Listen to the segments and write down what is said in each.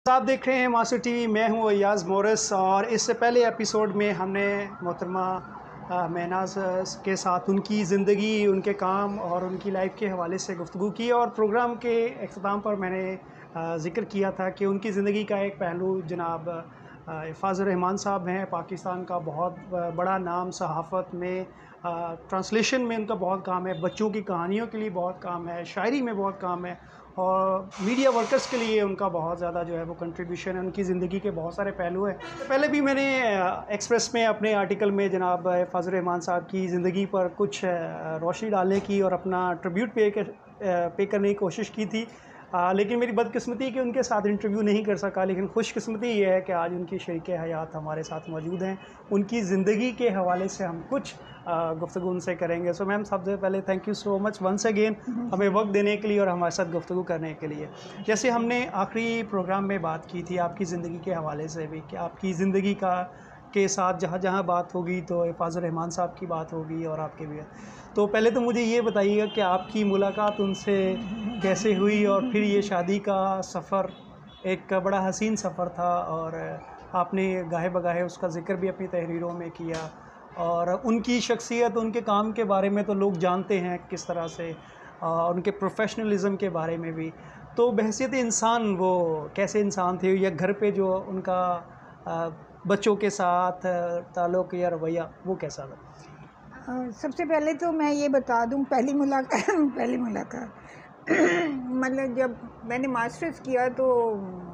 आप देख रहे हैं मास्टर टीवी। मैं हूं अय्याज़ मोरिस और इससे पहले एपिसोड में हमने मोहतरमा महनाज के साथ उनकी ज़िंदगी, उनके काम और उनकी लाइफ के हवाले से गुफ्तगू की और प्रोग्राम के अख्ताम पर मैंने ज़िक्र किया था कि उनकी ज़िंदगी का एक पहलू जनाब फ़ाज़ुर रहमान साहब हैं। पाकिस्तान का बहुत बड़ा नाम सहाफ़त में, ट्रांसलेशन में उनका बहुत काम है, बच्चों की कहानियों के लिए बहुत काम है, शायरी में बहुत काम है और मीडिया वर्कर्स के लिए उनका बहुत ज़्यादा जो है वो कंट्रीब्यूशन है। उनकी ज़िंदगी के बहुत सारे पहलू हैं। पहले भी मैंने एक्सप्रेस में अपने आर्टिकल में जनाब फ़ाज़ुर रहमान साहब की ज़िंदगी पर कुछ रोशनी डालने की और अपना ट्रिब्यूट पे करने की कोशिश की थी। लेकिन मेरी बदकिस्मती कि उनके साथ इंटरव्यू नहीं कर सका। लेकिन खुशकिस्मती ये है कि आज उनकी शरीक हयात हमारे साथ मौजूद हैं। उनकी ज़िंदगी के हवाले से हम कुछ गुफ्तगू उनसे करेंगे। सो मैम, सबसे पहले thank you so much once again हमें वक्त देने के लिए और हमारे साथ गुफ्तगू करने के लिए। जैसे हमने आखिरी प्रोग्राम में बात की थी आपकी ज़िंदगी के हवाले से भी, कि आपकी ज़िंदगी के साथ जहाँ जहाँ बात होगी तो फ़ाज़ुर रहमान साहब की बात होगी और आपके भी। तो पहले तो मुझे ये बताइएगा कि आपकी मुलाकात उनसे कैसे हुई और फिर ये शादी का सफ़र एक बड़ा हसीन सफ़र था और आपने गाहे बगाहे उसका ज़िक्र भी अपनी तहरीरों में किया। और उनकी शख्सियत, उनके काम के बारे में तो लोग जानते हैं किस तरह से, उनके प्रोफेशनलिज़म के बारे में भी। तो बहैसियत इंसान वो कैसे इंसान थे, या घर पे जो उनका बच्चों के साथ ताल्लुक़ या रवैया वो कैसा था? सबसे पहले तो मैं ये बता दूं, पहली मुलाकात पहली मुलाकात मतलब जब मैंने मास्टर्स किया तो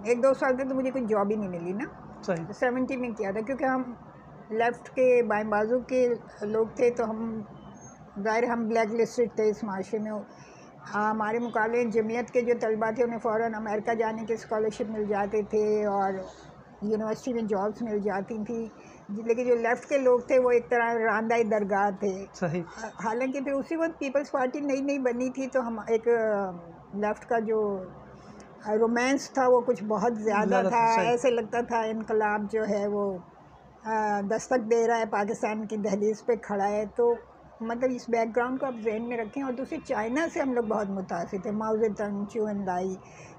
1-2 साल तक तो मुझे कोई जॉब ही नहीं मिली ना। सही। 70 में किया था क्योंकि हम लेफ़्ट के बाएं बाजू के लोग थे, तो हम ब्लैक लिस्टेड थे इस माशरे में। हमारे मुकाबले जमीयत के जो तलबा थे उन्हें फ़ौरन अमेरिका जाने के स्कॉलरशिप मिल जाते थे और यूनिवर्सिटी में जॉब्स मिल जाती थी। लेकिन जो लेफ़्ट के लोग थे वो एक तरह रांदाई दरगाह थे। सही। हालांकि फिर उसी वक्त पीपल्स पार्टी नई नई बनी थी, तो हम एक लेफ़्ट का जो रोमांस था वो कुछ बहुत ज़्यादा था। ऐसे लगता था इनकलाब जो है वो दस्तक दे रहा है, पाकिस्तान की दहलीज़ पे खड़ा है। तो मतलब इस बैकग्राउंड को आप ज़हन में रखें। और दूसरी, चाइना से हम लोग बहुत मुतासिर थे, माओ ज़ेडुंग, चू एनलाई।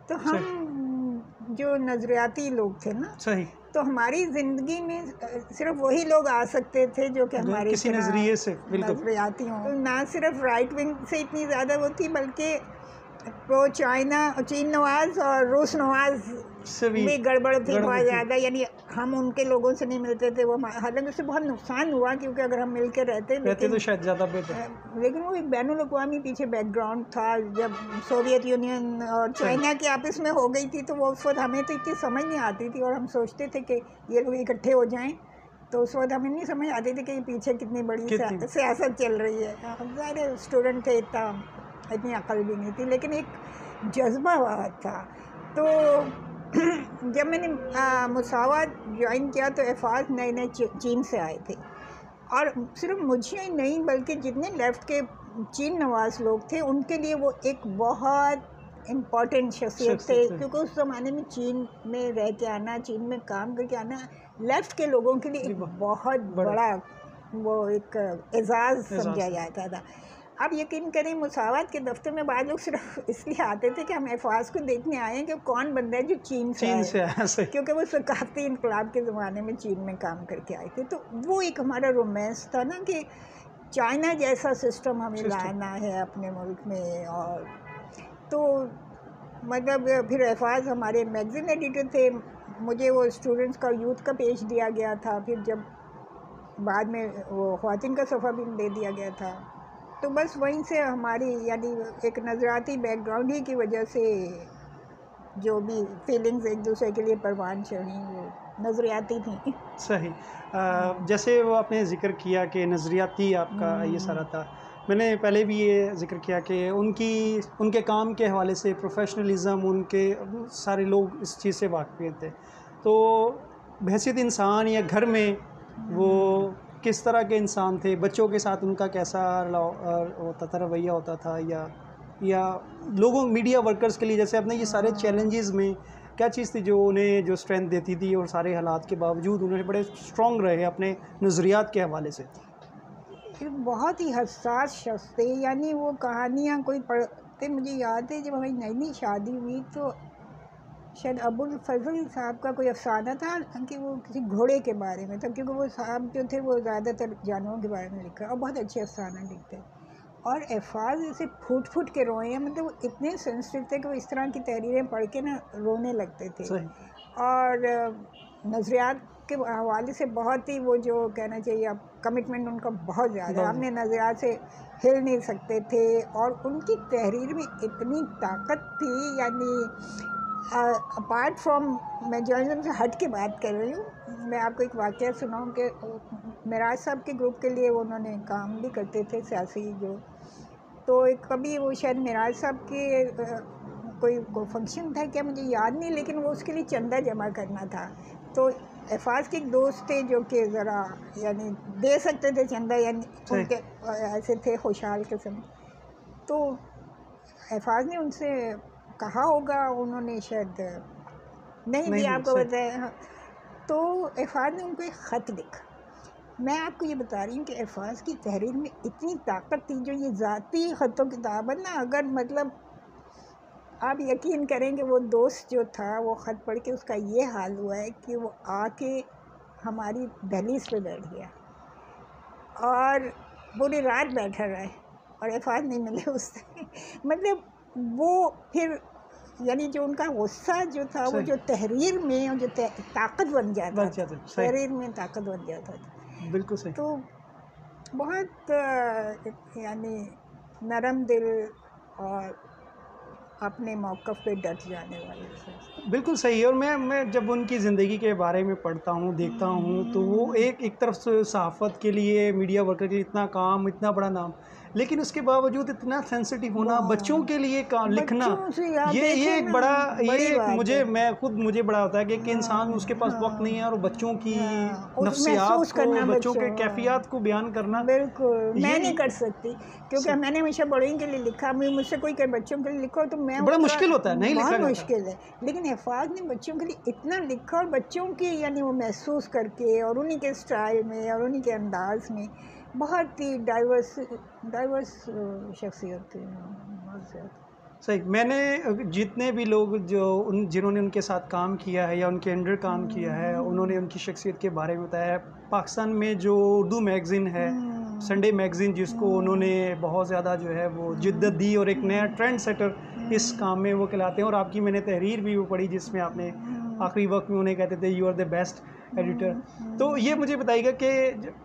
तो हम जो नज़रियाती लोग थे ना, सही। तो हमारी ज़िंदगी में सिर्फ वही लोग आ सकते थे जो कि हमारे किसी नज़रिए से नज़रियाती हों। तो ना सिर्फ राइट विंग से इतनी ज़्यादा वो थी, बल्कि प्रो चाइना, चीन नवाज़ और रूस नवाज़ भी गड़बड़ थी बहुत ज़्यादा। यानी हम उनके लोगों से नहीं मिलते थे। वो हालांकि उससे बहुत नुकसान हुआ, क्योंकि अगर हम मिल के रहते तो शायद ज़्यादा बेहतर। लेकिन वो एक बैनुल-अक़वामी पीछे बैकग्राउंड था। जब सोवियत यूनियन और चाइना की आपस में हो गई थी, तो वो उस वक्त हमें तो इतनी समझ नहीं आती थी और हम सोचते थे कि ये लोग इकट्ठे हो जाएं। तो उस वक्त हमें नहीं समझ आती थी कि पीछे कितनी बड़ी सियासत चल रही है। हम सारे स्टूडेंट थे, इतनी अकल भी नहीं थी, लेकिन एक जज्बा हुआ था। तो जब मैंने मुसावात ज्वाइन किया तो एफाज नए चीन से आए थे। और सिर्फ मुझे ही नहीं, बल्कि जितने लेफ़्ट के चीन नवाज़ लोग थे उनके लिए वो एक बहुत इम्पॉर्टेंट शख्सियत थे। क्योंकि उस ज़माने में चीन में रह के आना, चीन में काम करके आना लेफ़्ट के लोगों के लिए एक बहुत बड़ा वो एक एजाज़ समझा जाता था। अब यकीन करें, मुसावात के दफ्तर में बाद लोग सिर्फ इसलिए आते थे कि हम एफाज को देखने आए हैं कि कौन बंदा है जो चीन से आया, क्योंकि वो सकाफती इनकलाब के ज़माने में चीन में काम करके आए थे। तो वो एक हमारा रोमांस था ना कि चाइना जैसा सिस्टम हमें लाना है अपने मुल्क में। और तो मतलब फिर एफाज हमारे मैगज़ीन एडिटर थे। मुझे वो स्टूडेंट्स का, यूथ का पेज दिया गया था। फिर जब बाद में वो ख़वातीन का सफ़ा भी दे दिया गया था। तो बस वहीं से हमारी, यानी एक नज़रियाती बैकग्राउंड ही की वजह से जो भी फीलिंग्स एक दूसरे के लिए परवान चढ़ी वो नज़रियाती थी। सही। जैसे वो आपने ज़िक्र किया कि नज़रियाती आपका ये सारा था। मैंने पहले भी ये ज़िक्र किया कि उनके काम के हवाले से प्रोफेशनलिज़म, उनके सारे लोग इस चीज़ से वाक़फ़ थे। तो बहैसियत इंसान या घर में वो किस तरह के इंसान थे? बच्चों के साथ उनका कैसा होता था, रवैया होता था, या लोगों, मीडिया वर्कर्स के लिए, जैसे आपने ये सारे चैलेंजेस में क्या चीज़ थी जो उन्हें जो स्ट्रेंथ देती थी और सारे हालात के बावजूद उन्होंने बड़े स्ट्रॉन्ग रहे अपने नज़रियात के हवाले से? बहुत ही हसास शख्स थे। यानी वो कहानियाँ कोई पढ़ते, मुझे याद है जब हमारी नई नई शादी हुई तो शायद अबुल फजल साहब का कोई अफसाना था कि वो किसी घोड़े के बारे में था, क्योंकि वो साहब जो थे वो ज़्यादातर जानवरों के बारे में लिखा और बहुत अच्छे अफसाना लिखते हैं। और अल्फाज ऐसे फूट फूट के रोए हैं, मतलब वो इतने सेंसिटिव थे कि वो इस तरह की तहरीरें पढ़ के ना रोने लगते थे। सही। और नज़रियात के हवाले से बहुत ही वो जो कहना चाहिए अब कमिटमेंट उनका बहुत ज़्यादा, हमने नज़रियात से हिल नहीं सकते थे। और उनकी तहरीर में इतनी ताकत थी, यानी अपार्ट फ्रॉम, मैं जर्नलिज्म से हट के बात कर रही हूँ, मैं आपको एक वाक़या सुनाऊँ कि मेराज साहब के ग्रुप के लिए उन्होंने काम भी करते थे सियासी जो, तो एक कभी वो शायद मेराज साहब के कोई फंक्शन था क्या मुझे याद नहीं, लेकिन वो उसके लिए चंदा जमा करना था। तो अल्फाज के एक दोस्त थे जो कि ज़रा यानी दे सकते थे चंदा, यानी उनके ऐसे थे खुशहाल किस्म। तो अल्फाज ने उनसे कहा होगा, उन्होंने शायद नहीं दिया, आपको बताया। हाँ, तो अल्फाज ने उनको एक ख़त लिखा। मैं आपको ये बता रही हूँ कि अल्फाज की तहरीर में इतनी ताकत थी, जो ये ज़ाती ख़तों किताब है ना, अगर मतलब आप यकीन करें कि वो दोस्त जो था वो ख़त पढ़ के उसका ये हाल हुआ है कि वो आके हमारी दहलीज पे बैठ गया और पूरी रात बैठा रहा है और अल्फाज नहीं मिले उससे। मतलब वो फिर यानी जो उनका गुस्सा जो था वो जो तहरीर में और जो ताकत बन जाता था, तहरीर में ताकत बन जाता था। बिल्कुल सही। तो बहुत यानी नरम दिल और अपने मौक़िफ़ पे डट जाने वाले थे। बिल्कुल सही है। और मैं जब उनकी ज़िंदगी के बारे में पढ़ता हूँ, देखता हूँ, तो वो एक तरफ से सहाफ़त के लिए, मीडिया वर्कर के लिए इतना काम, इतना बड़ा नाम, लेकिन उसके बावजूद इतना सेंसिटिव होना, बच्चों के लिए लिखना, ये एक बड़ा, ये मुझे बड़ा होता है कि इंसान उसके पास वक्त नहीं है और बच्चों की नफ्सियात को, बच्चों के कैफियत को बयान करना। बिल्कुल मैं नहीं कर सकती, क्योंकि मैंने हमेशा बड़ों के लिए लिखा, मुझसे कोई बच्चों के लिए लिखो तो मैं बड़ा मुश्किल होता है, नहीं लिखा बहुत मुश्किल है। लेकिन अल्फाज ने बच्चों के लिए इतना लिखा, और बच्चों की यानी वो महसूस करके और उन्हीं के स्टाइल में और उन्हीं के अंदाज में बहुत ही डाइवर्स शख्सियत थी, बहुत ज़्यादा। सही। मैंने जितने भी लोग जिन्होंने उनके साथ काम किया है या उनके अंडर काम किया है, उन्होंने उनकी शख्सियत के बारे में बताया है। पाकिस्तान में जो उर्दू मैगज़ीन है, संडे मैगज़ीन, जिसको उन्होंने बहुत ज़्यादा जो है वो जिद्दत दी और एक नया ट्रेंड सेटर इस काम में वो कहलाते हैं। और आपकी मैंने तहरीर भी वो पढ़ी जिसमें आपने आखिरी वक्त में उन्हें कहते थे you are the best editor. तो ये मुझे बताइएगा कि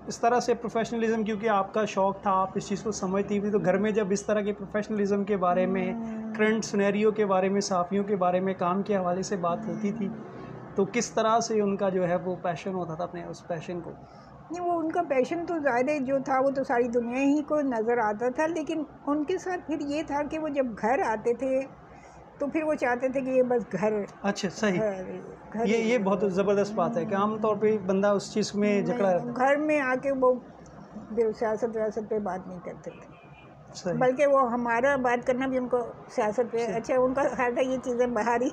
इस तरह से प्रोफेशनलिज्म, क्योंकि आपका शौक़ था, आप इस चीज़ को समझती थी, तो घर में जब इस तरह के प्रोफेशनलिज्म के बारे में, करंट सिनेरियो के बारे में, सहाफ़ियों के बारे में, काम के हवाले से बात होती थी, तो किस तरह से उनका जो है वो पैशन होता था, अपने उस पैशन को? नहीं, वो उनका पैशन तो ज़्यादा जो था वो तो सारी दुनिया ही को नज़र आता था, लेकिन उनके साथ फिर ये था कि वो जब घर आते थे तो फिर वो चाहते थे कि ये बस घर। अच्छा, सही। ये बहुत ज़बरदस्त बात है कि आमतौर पे बंदा उस चीज़ में जकड़ा रहता है। घर में आके वो फिर सियासत पे बात नहीं करते थे, बल्कि वो हमारा बात करना भी उनको सियासत पे, अच्छा उनका ख्याल था ये चीज़ें बाहर ही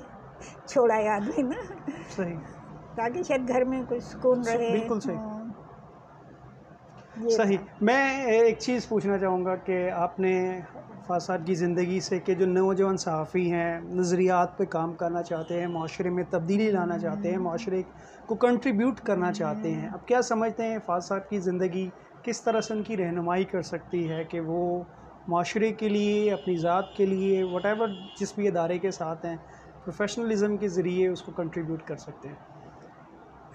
छोड़ा है आदमी ना, सही, ताकि शायद घर में कुछ सुकून रहे। बिल्कुल सही, सही। मैं एक चीज़ पूछना चाहूँगा कि आपने फ़ासाद की ज़िंदगी से कि जो नौजवान सहाफ़ी हैं, नज़रियात पे काम करना चाहते हैं, माशरे में तब्दीली लाना चाहते हैं, माशरे को कंट्रीब्यूट करना चाहते हैं, अब क्या समझते हैं फ़ासाद की ज़िंदगी किस तरह से उनकी रहनुमाई कर सकती है कि वो माशरे के लिए, अपनी ज़ात के लिए, व्हाटएवर जिस भी इदारे के साथ हैं, प्रोफेशनलिज़म के ज़रिए उसको कंट्रीब्यूट कर सकते हैं?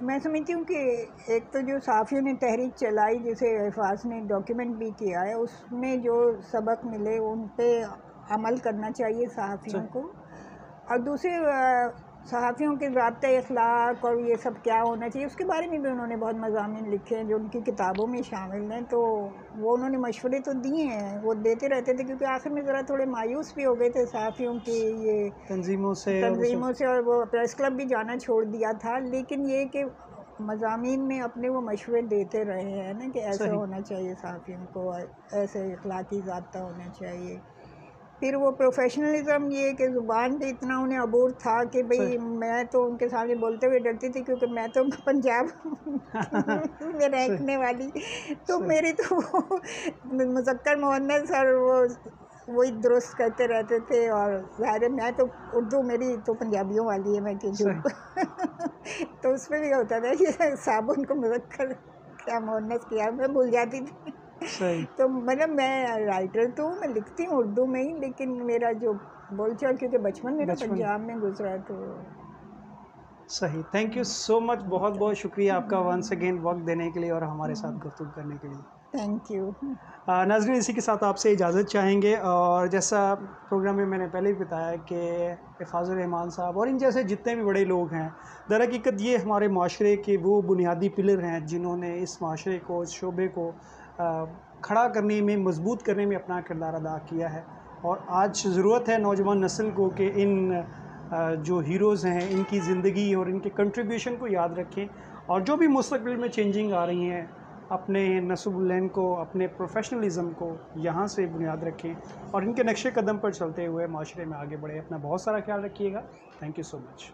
मैं समझती हूँ कि एक तो जो सहाफ़ियों ने तहरीक चलाई, जिसे अल्फाज ने डॉक्यूमेंट भी किया है, उसमें जो सबक मिले उन पे अमल करना चाहिए सहाफ़ियों को। और दूसरे सहाफ़ियों के ज़ाब्ता अखलाक और ये सब क्या होना चाहिए, उसके बारे में भी उन्होंने बहुत मज़ामीन लिखे हैं जो उनकी किताबों में शामिल हैं। तो वो उन्होंने मशवरे तो दिए हैं, वो देते रहते थे, क्योंकि आखिर में ज़रा थोड़े मायूस भी हो गए थे सहाफ़ियों की ये तंजीमों से और वो प्रेस क्लब भी जाना छोड़ दिया था। लेकिन ये कि मज़ामीन में अपने वो मशवरे देते रहे हैं ना कि ऐसा होना चाहिए सहाफ़ियों को, ऐसे अखलाकी ज़ाब्ता होना चाहिए। फिर वो प्रोफेशनलिज़म, ये कि ज़ुबान पे इतना उन्हें अबूर था कि भाई मैं तो उनके सामने बोलते हुए डरती थी, क्योंकि मैं तो पंजाब में रहने वाली, तो मेरी तो मुज़क्कर मोहन्नस और वही दुरुस्त करते रहते थे। और ज़ाहिर है मैं तो उर्दू मेरी तो पंजाबियों वाली है, मैं कि जो तो उसमें भी होता था कि साबुन को मुज़क्कर क्या मुअन्नस किया, मैं भूल जाती थी। सही। तो मतलब मैं राइटर तो हूँ, मैं लिखती हूँ उर्दू में ही, लेकिन मेरा जो बोलचाल, क्योंकि बचपन मेरा पंजाब में गुजरा तो। सही। थैंक यू सो मच, बहुत बहुत शुक्रिया आपका वंस अगेन वक्त देने के लिए और हमारे साथ गुफ्तगू करने के लिए। Thank you. नाज़रीन, इसी के साथ आपसे इजाज़त चाहेंगे। और जैसा प्रोग्राम में मैंने पहले ही बताया कि हिफाज़ुर रहमान साहब और इन जैसे जितने भी बड़े लोग हैं, दरहकीकत ये हमारे माशरे के वो बुनियादी पिलर हैं जिन्होंने इस माशरे को, इस शोबे को खड़ा करने में, मजबूत करने में अपना किरदार अदा किया है। और आज ज़रूरत है नौजवान नस्ल को कि इन जो हीरोज़ हैं इनकी ज़िंदगी और इनके कंट्रीब्यूशन को याद रखें, और जो भी मुस्तक़बिल में चेंजिंग आ रही हैं अपने नस्बुल को, अपने प्रोफेशनलिज़म को यहाँ से बुनियाद रखें और इनके नक्शे कदम पर चलते हुए माशरे में आगे बढ़े। अपना बहुत सारा ख्याल रखिएगा। Thank you so much.